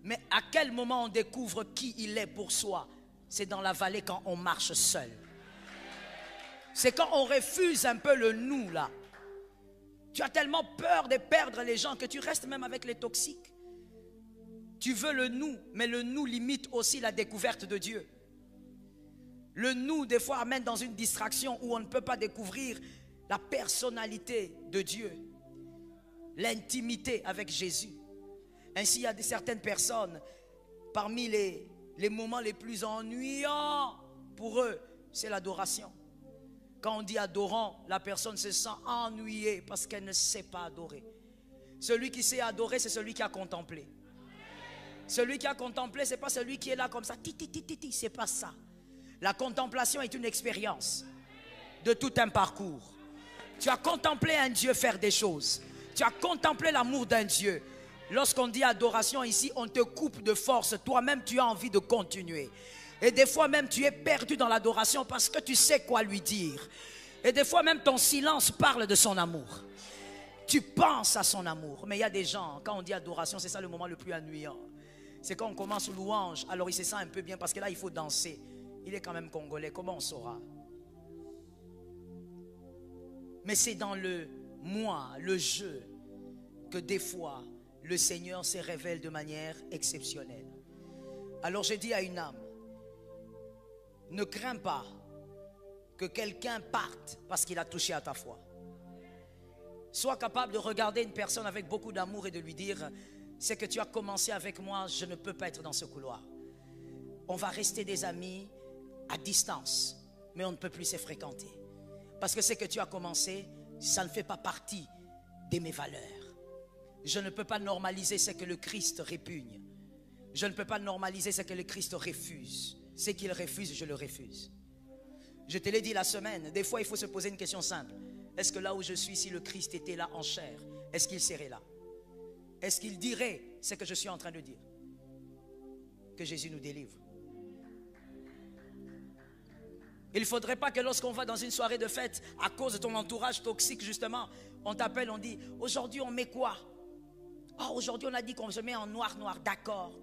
Mais à quel moment on découvre qui il est pour soi? C'est dans la vallée quand on marche seul. C'est quand on refuse un peu le nous là. Tu as tellement peur de perdre les gens que tu restes même avec les toxiques. Tu veux le nous, mais le nous limite aussi la découverte de Dieu. Le nous, des fois, amène dans une distraction où on ne peut pas découvrir la personnalité de Dieu, l'intimité avec Jésus. Ainsi, il y a certaines personnes, parmi les moments les plus ennuyants pour eux, c'est l'adoration. Quand on dit adorant, la personne se sent ennuyée parce qu'elle ne sait pas adorer. Celui qui sait adorer, c'est celui qui a contemplé. Celui qui a contemplé, ce n'est pas celui qui est là comme ça. C'est pas ça. La contemplation est une expérience de tout un parcours. Tu as contemplé un Dieu faire des choses. Tu as contemplé l'amour d'un Dieu. Lorsqu'on dit adoration ici, on te coupe de force. Toi-même, tu as envie de continuer. Et des fois même, tu es perdu dans l'adoration parce que tu sais quoi lui dire. Et des fois même, ton silence parle de son amour. Tu penses à son amour. Mais il y a des gens, quand on dit adoration, c'est ça le moment le plus ennuyant. C'est quand on commence louange, alors il se sent un peu bien parce que là, il faut danser. Il est quand même congolais, comment on saura? Mais c'est dans le moi, le jeu, que des fois, le Seigneur se révèle de manière exceptionnelle. Alors j'ai dit à une âme, ne crains pas que quelqu'un parte parce qu'il a touché à ta foi. Sois capable de regarder une personne avec beaucoup d'amour et de lui dire, c'est que tu as commencé avec moi, je ne peux pas être dans ce couloir. On va rester des amis à distance, mais on ne peut plus se fréquenter. Parce que ce que tu as commencé, ça ne fait pas partie de mes valeurs. Je ne peux pas normaliser ce que le Christ répugne. Je ne peux pas normaliser ce que le Christ refuse. Ce qu'il refuse, je le refuse. Je te l'ai dit la semaine, des fois il faut se poser une question simple. Est-ce que là où je suis, si le Christ était là en chair, est-ce qu'il serait là? Est-ce qu'il dirait ce que je suis en train de dire? Que Jésus nous délivre. Il ne faudrait pas que lorsqu'on va dans une soirée de fête, à cause de ton entourage toxique justement, on t'appelle, on dit, aujourd'hui on met quoi? Oh, aujourd'hui on a dit qu'on se met en noir, d'accord.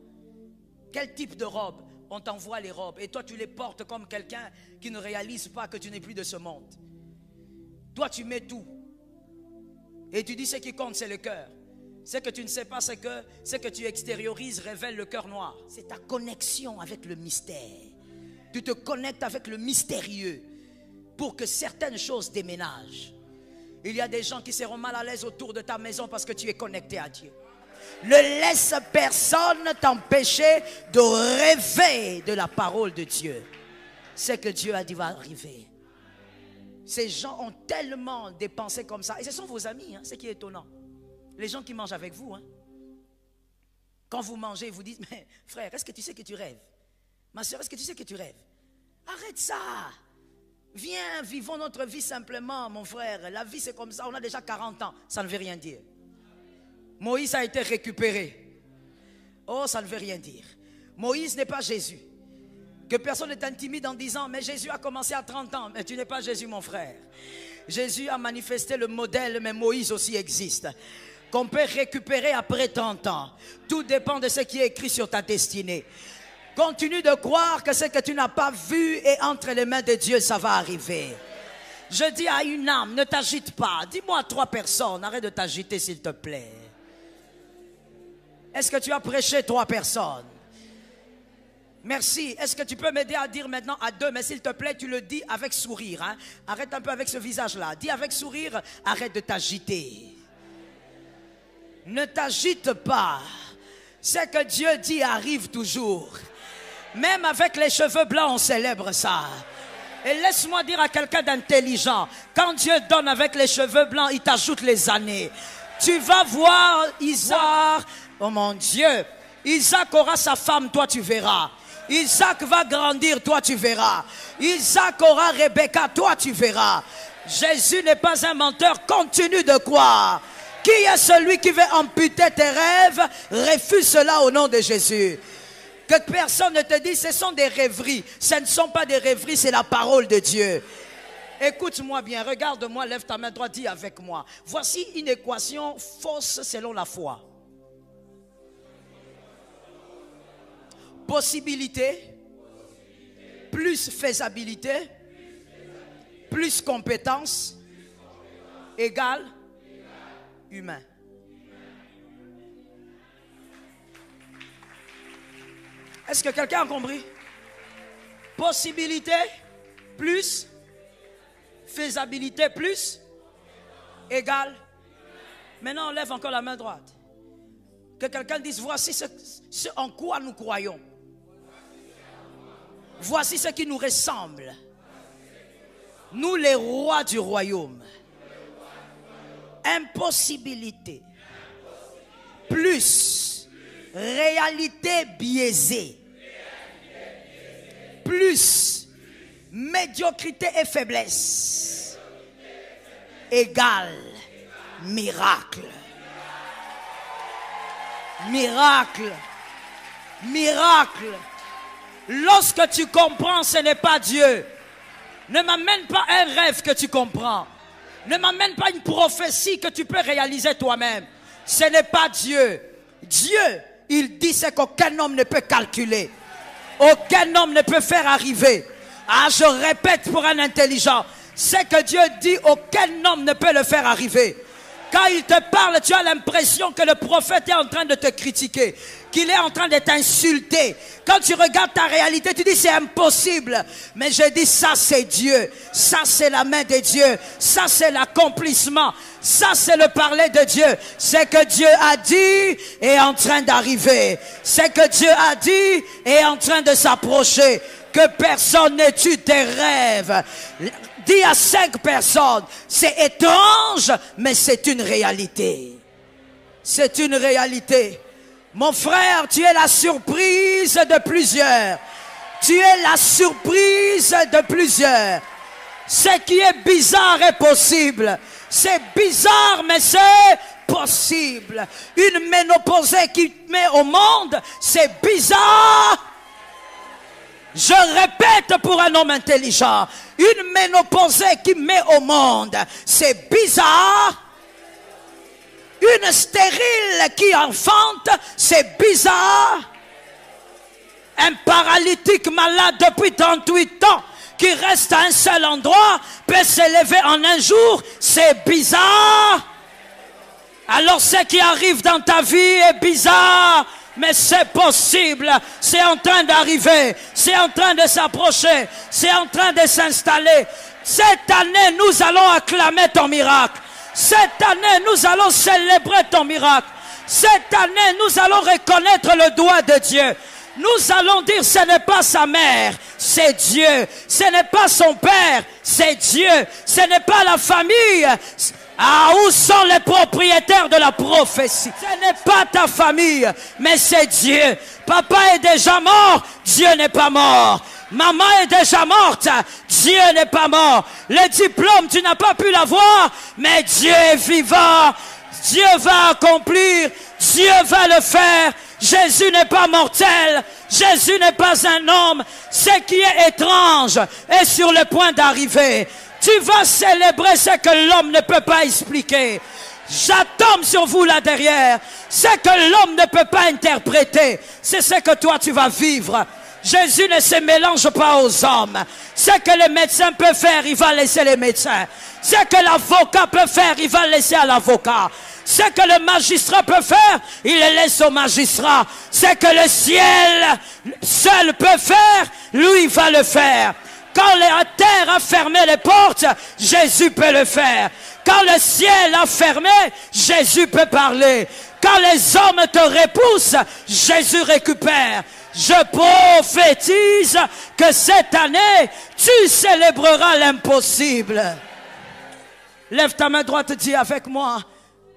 Quel type de robe? On t'envoie les robes et toi tu les portes comme quelqu'un qui ne réalise pas que tu n'es plus de ce monde. Toi tu mets tout et tu dis ce qui compte c'est le cœur. Ce que tu ne sais pas, c'est que ce que tu extériorises révèle le cœur noir. C'est ta connexion avec le mystère. Tu te connectes avec le mystérieux pour que certaines choses déménagent. Il y a des gens qui seront mal à l'aise autour de ta maison parce que tu es connecté à Dieu. Ne laisse personne t'empêcher de rêver de la parole de Dieu. Ce que Dieu a dit va arriver. Ces gens ont tellement dépensé comme ça. Et ce sont vos amis, hein, ce qui est étonnant. Les gens qui mangent avec vous. Hein. Quand vous mangez, ils vous disent, mais frère, est-ce que tu sais que tu rêves? Ma soeur, est-ce que tu sais que tu rêves? Arrête ça. Viens, vivons notre vie simplement, mon frère. La vie, c'est comme ça. On a déjà 40 ans. Ça ne veut rien dire. Moïse a été récupéré. Oh, ça ne veut rien dire. Moïse n'est pas Jésus. Que personne ne t'intimide en disant, mais Jésus a commencé à 30 ans. Mais tu n'es pas Jésus, mon frère. Jésus a manifesté le modèle, mais Moïse aussi existe. Qu'on peut récupérer après 30 ans. Tout dépend de ce qui est écrit sur ta destinée. Continue de croire que ce que tu n'as pas vu est entre les mains de Dieu, ça va arriver. Je dis à une âme, ne t'agite pas. Dis-moi à 3 personnes, arrête de t'agiter s'il te plaît. Est-ce que tu as prêché 3 personnes? Merci. Est-ce que tu peux m'aider à dire maintenant à 2? Mais s'il te plaît, tu le dis avec sourire. Hein? Arrête un peu avec ce visage-là. Dis avec sourire, arrête de t'agiter. Ne t'agite pas. Ce que Dieu dit arrive toujours. Même avec les cheveux blancs, on célèbre ça. Et laisse-moi dire à quelqu'un d'intelligent, quand Dieu donne avec les cheveux blancs, il t'ajoute les années. Tu vas voir Isaac, oh mon Dieu, Isaac aura sa femme, toi tu verras. Isaac va grandir, toi tu verras. Isaac aura Rebecca, toi tu verras. Jésus n'est pas un menteur, continue de croire. Qui est celui qui veut amputer tes rêves? Refuse cela au nom de Jésus. Que personne ne te dise ce sont des rêveries. Ce ne sont pas des rêveries, c'est la parole de Dieu. Écoute-moi bien, regarde-moi, lève ta main droite, dis avec moi. Voici une équation fausse selon la foi. Possibilité, plus faisabilité, plus compétence, égale humain. Est-ce que quelqu'un a compris? Possibilité plus faisabilité plus égale. Maintenant, on lève encore la main droite. Que quelqu'un dise, voici ce en quoi nous croyons. Voici ce qui nous ressemble. Nous, les rois du royaume. Impossibilité plus réalité biaisée plus médiocrité et faiblesse égale miracle. Miracle. Miracle. Lorsque tu comprends, ce n'est pas Dieu. Ne m'amène pas un rêve que tu comprends. Ne m'amène pas une prophétie que tu peux réaliser toi-même. Ce n'est pas Dieu. Dieu, il dit ce qu'aucun homme ne peut calculer. Aucun homme ne peut faire arriver. Ah, je répète pour un intelligent. Ce que Dieu dit, aucun homme ne peut le faire arriver. Quand il te parle, tu as l'impression que le prophète est en train de te critiquer, qu'il est en train de t'insulter. Quand tu regardes ta réalité, tu dis c'est impossible. Mais je dis ça c'est Dieu, ça c'est la main de Dieu, ça c'est l'accomplissement, ça c'est le parler de Dieu. Ce que Dieu a dit est en train d'arriver. Ce que Dieu a dit est en train de s'approcher. Que personne ne tue tes rêves. Dis à 5 personnes, c'est étrange, mais c'est une réalité. C'est une réalité. Mon frère, tu es la surprise de plusieurs. Tu es la surprise de plusieurs. Ce qui est bizarre est possible. C'est bizarre, mais c'est possible. Une ménopausée qui te met au monde, c'est bizarre. Je répète pour un homme intelligent, une ménopausée qui met au monde, c'est bizarre. Une stérile qui enfante, c'est bizarre. Un paralytique malade depuis 38 ans qui reste à un seul endroit peut s'élever en un jour, c'est bizarre. Alors ce qui arrive dans ta vie est bizarre. Mais c'est possible, c'est en train d'arriver, c'est en train de s'approcher, c'est en train de s'installer. Cette année, nous allons acclamer ton miracle. Cette année, nous allons célébrer ton miracle. Cette année, nous allons reconnaître le doigt de Dieu. Nous allons dire, ce n'est pas sa mère, c'est Dieu. Ce n'est pas son père, c'est Dieu. Ce n'est pas la famille. Ah, où sont les propriétaires de la prophétie? Ce n'est pas ta famille, mais c'est Dieu. Papa est déjà mort, Dieu n'est pas mort. Maman est déjà morte, Dieu n'est pas mort. Le diplôme, tu n'as pas pu l'avoir, mais Dieu est vivant. Dieu va accomplir, Dieu va le faire. Jésus n'est pas mortel, Jésus n'est pas un homme. Ce qui est étrange est sur le point d'arriver. Tu vas célébrer ce que l'homme ne peut pas expliquer. J'attends sur vous là derrière. Ce que l'homme ne peut pas interpréter, c'est ce que toi tu vas vivre. Jésus ne se mélange pas aux hommes. Ce que le médecin peut faire, il va laisser les médecins. Ce que l'avocat peut faire, il va laisser à l'avocat. Ce que le magistrat peut faire, il le laisse au magistrat. Ce que le ciel seul peut faire, lui, il va le faire. Quand la terre a fermé les portes, Jésus peut le faire. Quand le ciel a fermé, Jésus peut parler. Quand les hommes te repoussent, Jésus récupère. Je prophétise que cette année, tu célébreras l'impossible. Lève ta main droite et dis avec moi.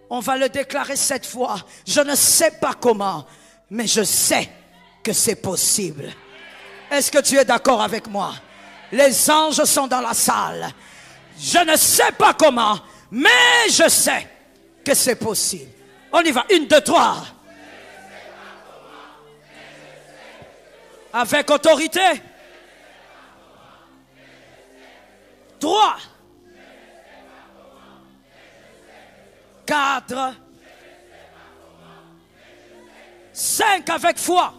On va le déclarer cette fois. Je ne sais pas comment, mais je sais que c'est possible. Est-ce que tu es d'accord avec moi? Les anges sont dans la salle. Je ne sais pas comment, mais je sais que c'est possible. On y va. 1, 2, 3. Avec autorité. 3. 4. 5 avec foi.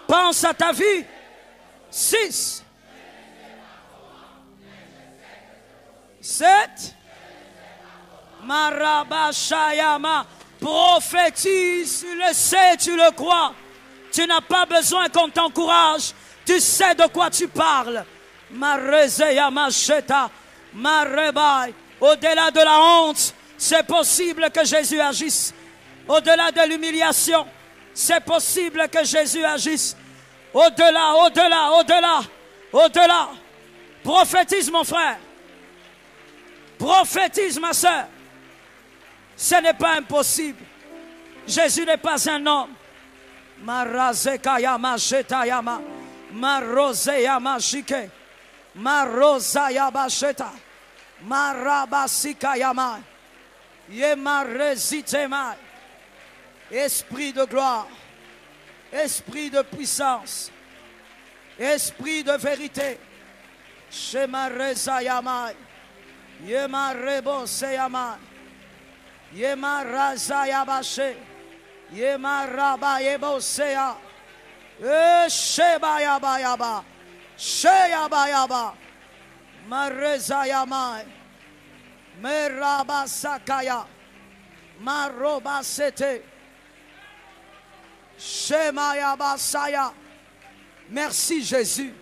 Pense à ta vie. 6. 7. Marabashayama. Prophétise, tu le sais, tu le crois. Tu n'as pas besoin qu'on t'encourage. Tu sais de quoi tu parles. Marezeyama sheta. Marebai. Au-delà de la honte, c'est possible que Jésus agisse. Au-delà de l'humiliation, c'est possible que Jésus agisse. Au-delà, au-delà, au-delà, au-delà. Prophétise mon frère. Prophétise ma soeur. Ce n'est pas impossible. Jésus n'est pas un homme. Marazekayama shetayama. Marozeyama shike. Marozayaba sheta. Marabasikayama. Yemarezitema. Esprit de gloire. Esprit de puissance. Esprit de vérité. Shemarezayama. Yemarebo-seyama. Yemarazayabashe. Yemarabayebo-seya. Shebayabayaba. Sheyabayaba. Marezayama. Merabasakaya. Marobasete. Shemayabasaya. Merci Jésus.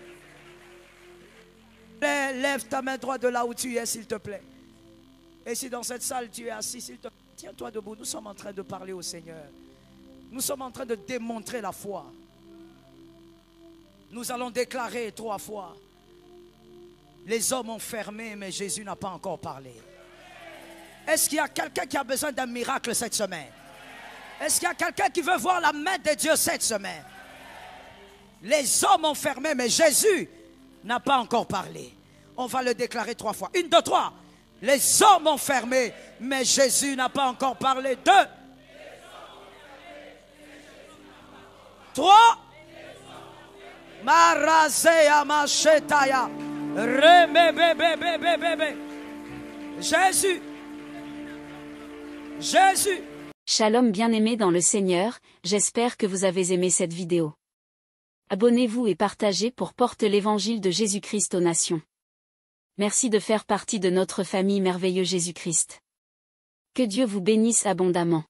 Lève ta main droite de là où tu es, s'il te plaît. Et si dans cette salle tu es assis, s'il te plaît, tiens-toi debout. Nous sommes en train de parler au Seigneur. Nous sommes en train de démontrer la foi. Nous allons déclarer 3 fois. Les hommes ont fermé, mais Jésus n'a pas encore parlé. Est-ce qu'il y a quelqu'un qui a besoin d'un miracle cette semaine? Est-ce qu'il y a quelqu'un qui veut voir la main de Dieu cette semaine? Les hommes ont fermé, mais Jésus n'a pas encore parlé. On va le déclarer 3 fois. 1, 2, 3. Les hommes ont fermé, mais Jésus n'a pas encore parlé. 2. 3. Marazea machetaya. Remebebebebebebe. Jésus. Jésus. Shalom bien-aimés dans le Seigneur, j'espère que vous avez aimé cette vidéo. Abonnez-vous et partagez pour porter l'évangile de Jésus-Christ aux nations. Merci de faire partie de notre famille merveilleuse Jésus-Christ. Que Dieu vous bénisse abondamment.